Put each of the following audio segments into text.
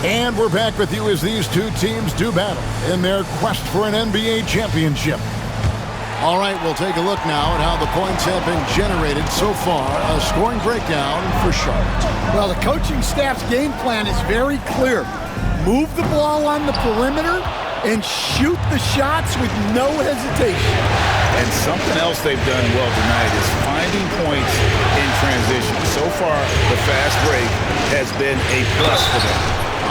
And we're back with you as these two teams do battle in their quest for an NBA championship. All right, we'll take a look now at how the points have been generated so far. A scoring breakdown for Charlotte. Well, the coaching staff's game plan is very clear. Move the ball on the perimeter and shoot the shots with no hesitation. And something else they've done well tonight is finding points in transition. So far, the fast break has been a plus for them.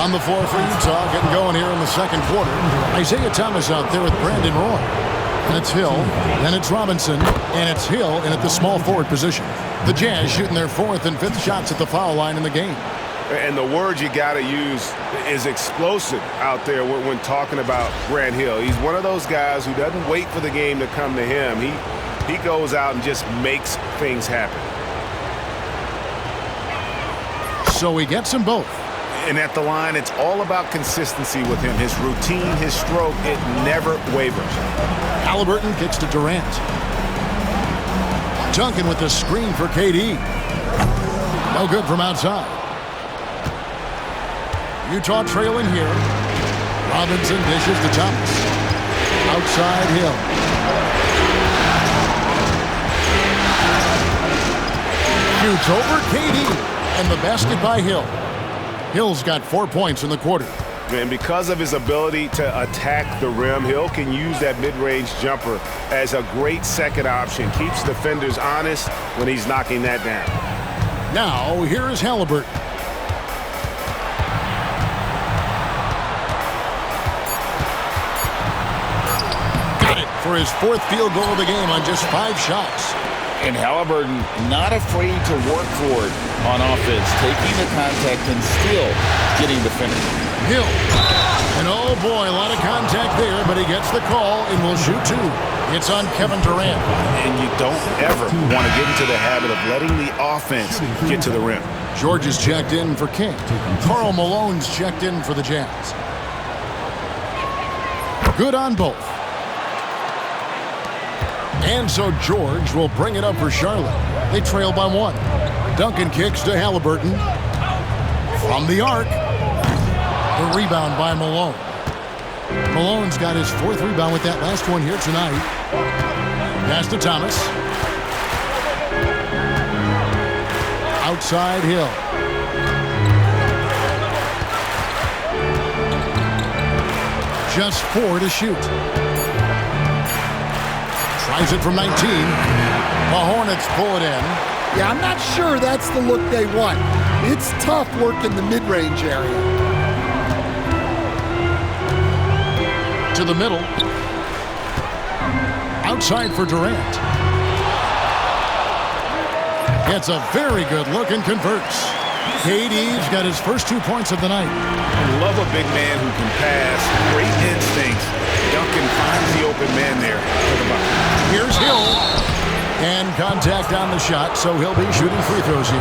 On the floor for Utah, getting going here in the second quarter. Isaiah Thomas out there with Brandon Roy. And it's Hill, and it's Robinson, and it's Hill in at the small forward position. The Jazz shooting their fourth and fifth shots at the foul line in the game. And the word you got to use is explosive out there when talking about Grant Hill. He's one of those guys who doesn't wait for the game to come to him. He goes out and just makes things happen. So he gets them both. And at the line, it's all about consistency with him. His routine, his stroke, it never wavers. Halliburton kicks to Durant. Duncan with the screen for KD. No good from outside. Utah trailing here. Robinson dishes to Thomas. Outside Hill. Shoots over KD. And the basket by Hill. Hill's got 4 points in the quarter. And because of his ability to attack the rim, Hill can use that mid-range jumper as a great second option. Keeps defenders honest when he's knocking that down. Now, here is Halliburton. Got it for his fourth field goal of the game on just 5 shots. And Halliburton not afraid to work for it on offense, taking the contact and still getting the finish. Hill. And oh boy, a lot of contact there, but he gets the call and will shoot 2. It's on Kevin Durant. And you don't ever want to get into the habit of letting the offense get to the rim. George is checked in for King. Karl Malone's checked in for the Jazz. Good on both. And so George will bring it up for Charlotte. They trail by 1. Duncan kicks to Halliburton. From the arc. The rebound by Malone. Malone's got his 4th rebound with that last one here tonight. Pass to Thomas. Outside Hill. Just 4 to shoot. Tries it from 19. The Hornets pull it in. Yeah, I'm not sure that's the look they want. It's tough work in the mid-range area. To the middle. Outside for Durant. Gets a very good look and converts. KD's got his first 2 points of the night. I love a big man who can pass. Great instincts. Duncan finds the open man there. Here's Hill. And contact on the shot, so he'll be shooting free throws here.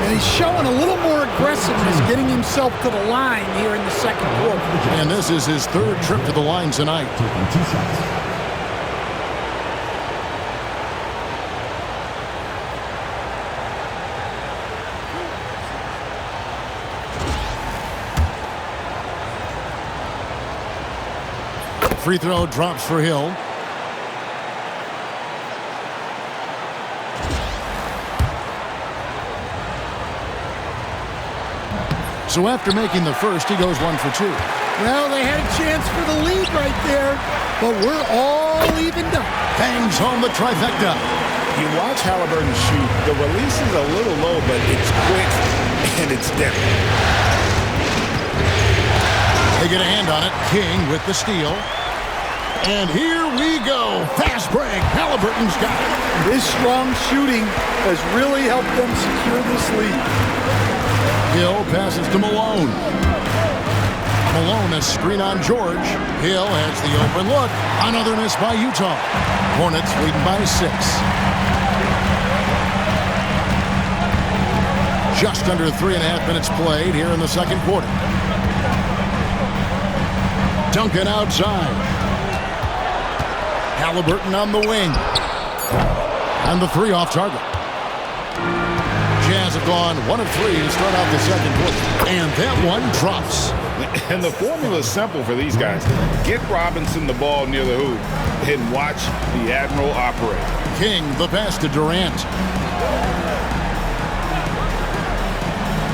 And he's showing a little more aggressiveness, getting himself to the line here in the second quarter. And this is his 3rd trip to the line tonight. Taking 2 shots. Free throw drops for Hill. So after making the first, he goes 1 for 2. Well, they had a chance for the lead right there, but we're all evened up. Bangs home the trifecta. You watch Halliburton shoot. The release is a little low, but it's quick and it's deadly. They get a hand on it. King with the steal. And here we go. Fast break. Halliburton's got it. His strong shooting has really helped them secure this lead. Hill passes to Malone. Malone has screen on George. Hill has the open look. Another miss by Utah. Hornets leading by 6. Just under 3.5 minutes played here in the second quarter. Duncan outside. Halliburton on the wing. And the 3 off target. Jazz Jazz have gone 1 of 3 to start out the second quarter. And that one drops. And the formula is simple for these guys. Get Robinson the ball near the hoop and watch the Admiral operate. King, the pass to Durant.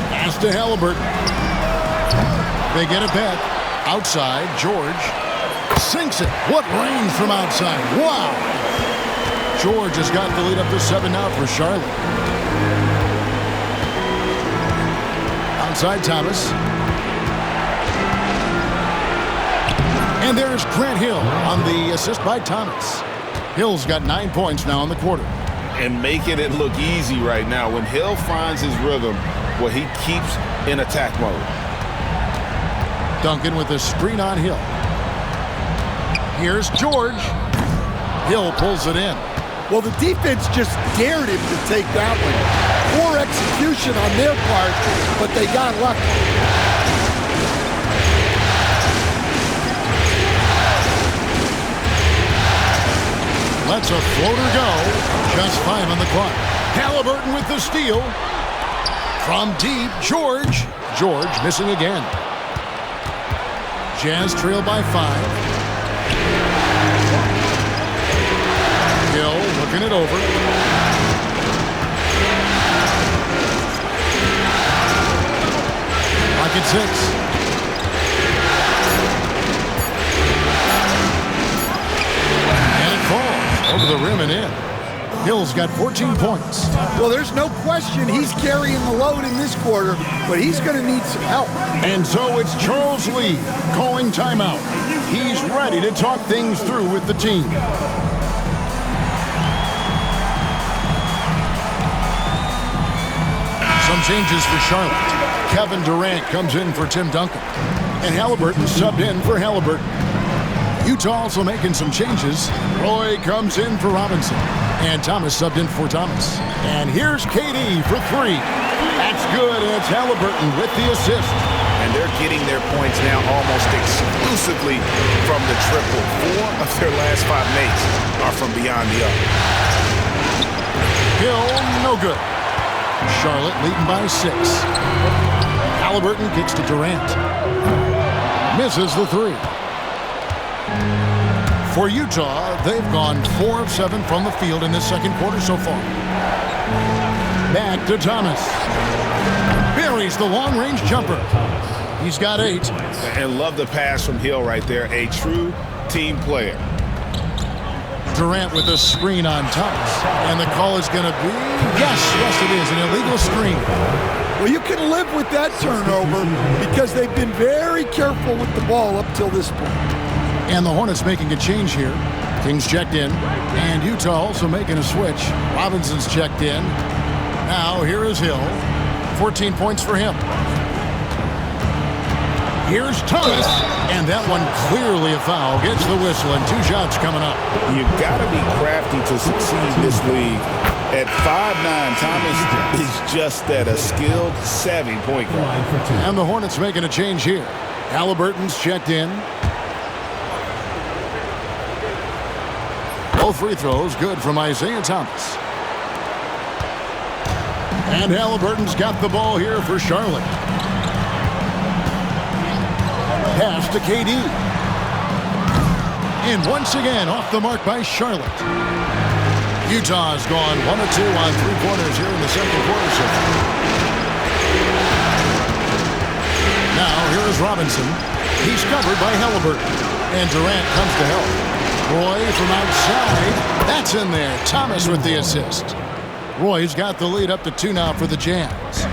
Pass to Halliburton. They get it back. Outside, George sinks it. What range from outside. Wow. George has got the lead up to 7 now for Charlotte. Outside Thomas. And there's Grant Hill on the assist by Thomas. Hill's got 9 points now in the quarter. And making it look easy right now. When Hill finds his rhythm, well, he keeps in attack mode. Duncan with a screen on Hill. Here's George. Hill pulls it in. Well, the defense just dared him to take that one. Poor execution on their part, but they got lucky. Lets a floater go. Just 5 on the clock. Halliburton with the steal. From deep, George. George missing again. Jazz trail by 5. Hill looking it over. Lock at 6. And it falls over the rim and in. Hill's got 14 points. Well, there's no question he's carrying the load in this quarter, but he's going to need some help. And so it's Charles Lee calling timeout. He's ready to talk things through with the team. Some changes for Charlotte. Kevin Durant comes in for Tim Duncan. And Halliburton subbed in for Halliburton. Utah also making some changes. Roy comes in for Robinson. And Thomas subbed in for Thomas. And here's KD for 3. That's good, and it's Halliburton with the assist. And they're getting their points now almost exclusively from the triple. 4 of their last 5 makes are from beyond the arc. Hill, no good. Charlotte leading by 6. Halliburton kicks to Durant. Misses the 3. For Utah, they've gone 4 of 7 from the field in this second quarter so far. Back to Thomas. Buries the long-range jumper. He's got 8. And love the pass from Hill right there. A true team player. Durant with a screen on Thomas. And the call is going to be, yes, it is, an illegal screen. Well, you can live with that turnover because they've been very careful with the ball up till this point. And the Hornets making a change here. Kings checked in. And Utah also making a switch. Robinson's checked in. Now here is Hill. 14 points for him. Here's Thomas. And that one clearly a foul. Gets the whistle and 2 shots coming up. You've got to be crafty to succeed in this league. At 5'9", Thomas is just that, a skilled, savvy point guard. And the Hornets making a change here. Halliburton's checked in. Both free throws good from Isaiah Thomas. And Halliburton's got the ball here for Charlotte. Pass to KD. And once again off the mark by Charlotte. Utah's gone 1 of 2 on 3-pointers here in the second quarter. Now here is Robinson. He's covered by Halliburton. And Durant comes to help. Roy from outside. That's in there. Thomas with the assist. Roy's got the lead up to 2 now for the Jazz.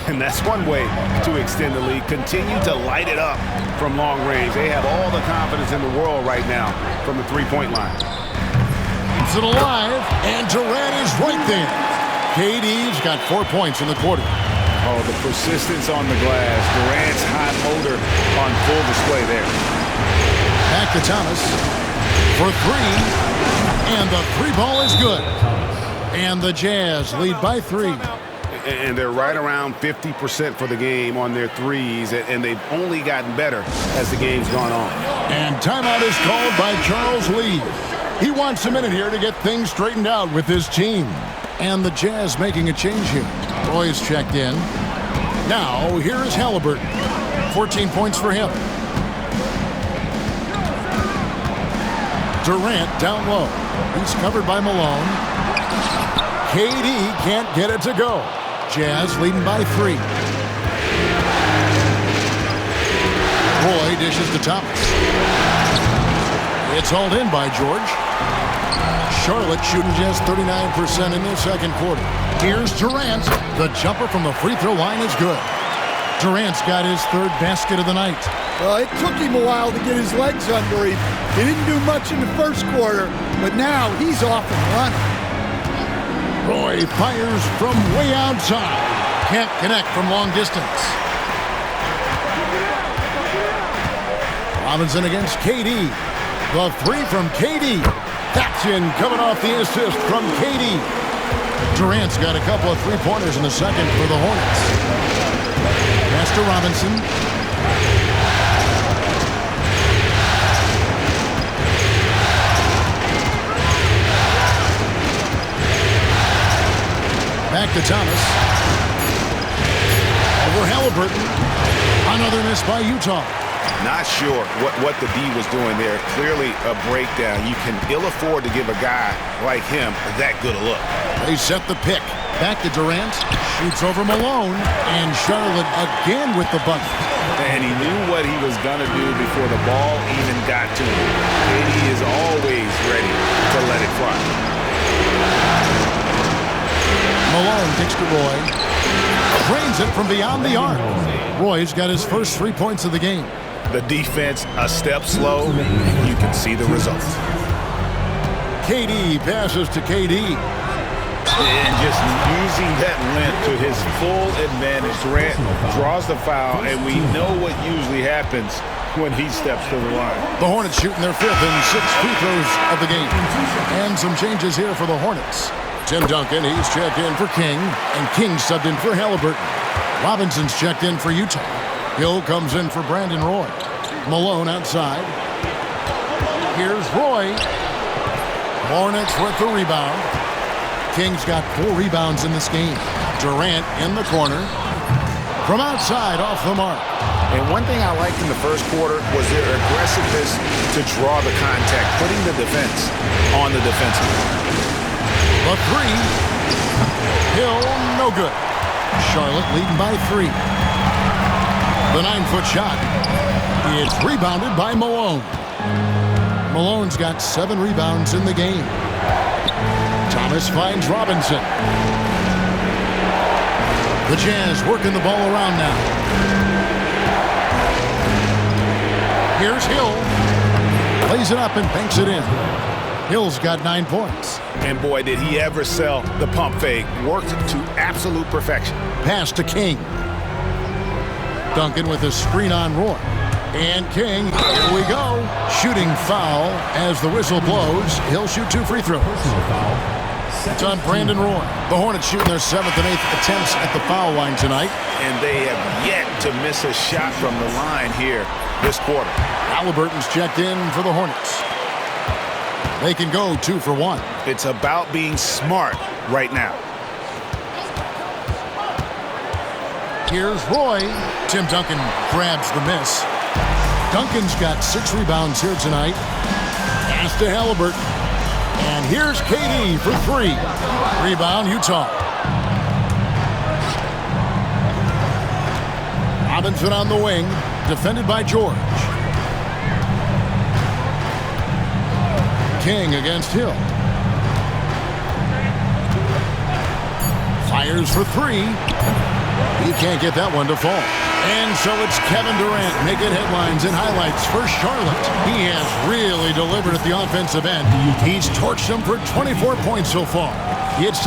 And that's one way to extend the lead. Continue to light it up from long range. They have all the confidence in the world right now from the 3-point line. Keeps it alive, and Durant is right there. KD's got 4 points in the quarter. Oh, the persistence on the glass. Durant's hot motor on full display there. Back to Thomas for 3, and the 3 ball is good. And the Jazz lead by 3. And they're right around 50% for the game on their threes, and they've only gotten better as the game's gone on. And timeout is called by Charles Lee. He wants a minute here to get things straightened out with his team. And the Jazz making a change here. Roy's checked in. Now, here is Halliburton. 14 points for him. Durant down low. He's covered by Malone. KD can't get it to go. Jazz leading by 3. Roy dishes to Thomas. It's hauled in by George. Charlotte shooting just 39% in the second quarter. Here's Durant. The jumper from the free throw line is good. Durant's got his 3rd basket of the night. Well, it took him a while to get his legs under him. He didn't do much in the first quarter, but now he's off and running. Roy fires from way outside. Can't connect from long distance. Robinson against KD. The 3 from KD. That's in, coming off the assist from KD. Durant's got a couple of 3-pointers in the second for the Hornets. Pass to Robinson. Back to Thomas. Over Halliburton. Another miss by Utah. Not sure what the D was doing there. Clearly a breakdown. You can ill afford to give a guy like him that good a look. They set the pick. Back to Durant. Shoots over Malone. And Charlotte again with the bucket. And he knew what he was going to do before the ball even got to him. And he is always ready to let it fly. Malone kicks to Roy. Drains it from beyond the arc. Roy's got his first 3 points of the game. The defense a step slow, and you can see the result. KD passes to KD. And just using that length to his full advantage. Durant draws the foul, and we know what usually happens when he steps to the line. The Hornets shooting their 5th and 6th free throws of the game. And some changes here for the Hornets. Tim Duncan, he's checked in for King, and King subbed in for Halliburton. Robinson's checked in for Utah. Hill comes in for Brandon Roy. Malone outside. Here's Roy. Hornets with the rebound. King's got 4 rebounds in this game. Durant in the corner. From outside, off the mark. And one thing I liked in the first quarter was their aggressiveness to draw the contact, putting the defense on the defensive. The 3. Hill, no good. Charlotte leading by 3. The 9-foot shot. It's rebounded by Malone. Malone's got 7 rebounds in the game. Thomas finds Robinson. The Jazz working the ball around now. Here's Hill. Lays it up and banks it in. Hill's got 9 points. And boy, did he ever sell the pump fake. Worked to absolute perfection. Pass to King. Duncan with a screen on Roy. And King, here we go. Shooting foul as the whistle blows. He'll shoot 2 free throws. It's on Brandon Roy. The Hornets shooting their 7th and 8th attempts at the foul line tonight. And they have yet to miss a shot from the line here this quarter. Halliburton's checked in for the Hornets. They can go 2 for 1. It's about being smart right now. Here's Roy. Tim Duncan grabs the miss. Duncan's got 6 rebounds here tonight. Pass to Halliburton. And here's KD for 3. Rebound, Utah. Robinson on the wing. Defended by George. King against Hill. Fires for 3. He can't get that one to fall. And so it's Kevin Durant making headlines and highlights for Charlotte. He has really delivered at the offensive end. He's torched them for 24 points so far. It's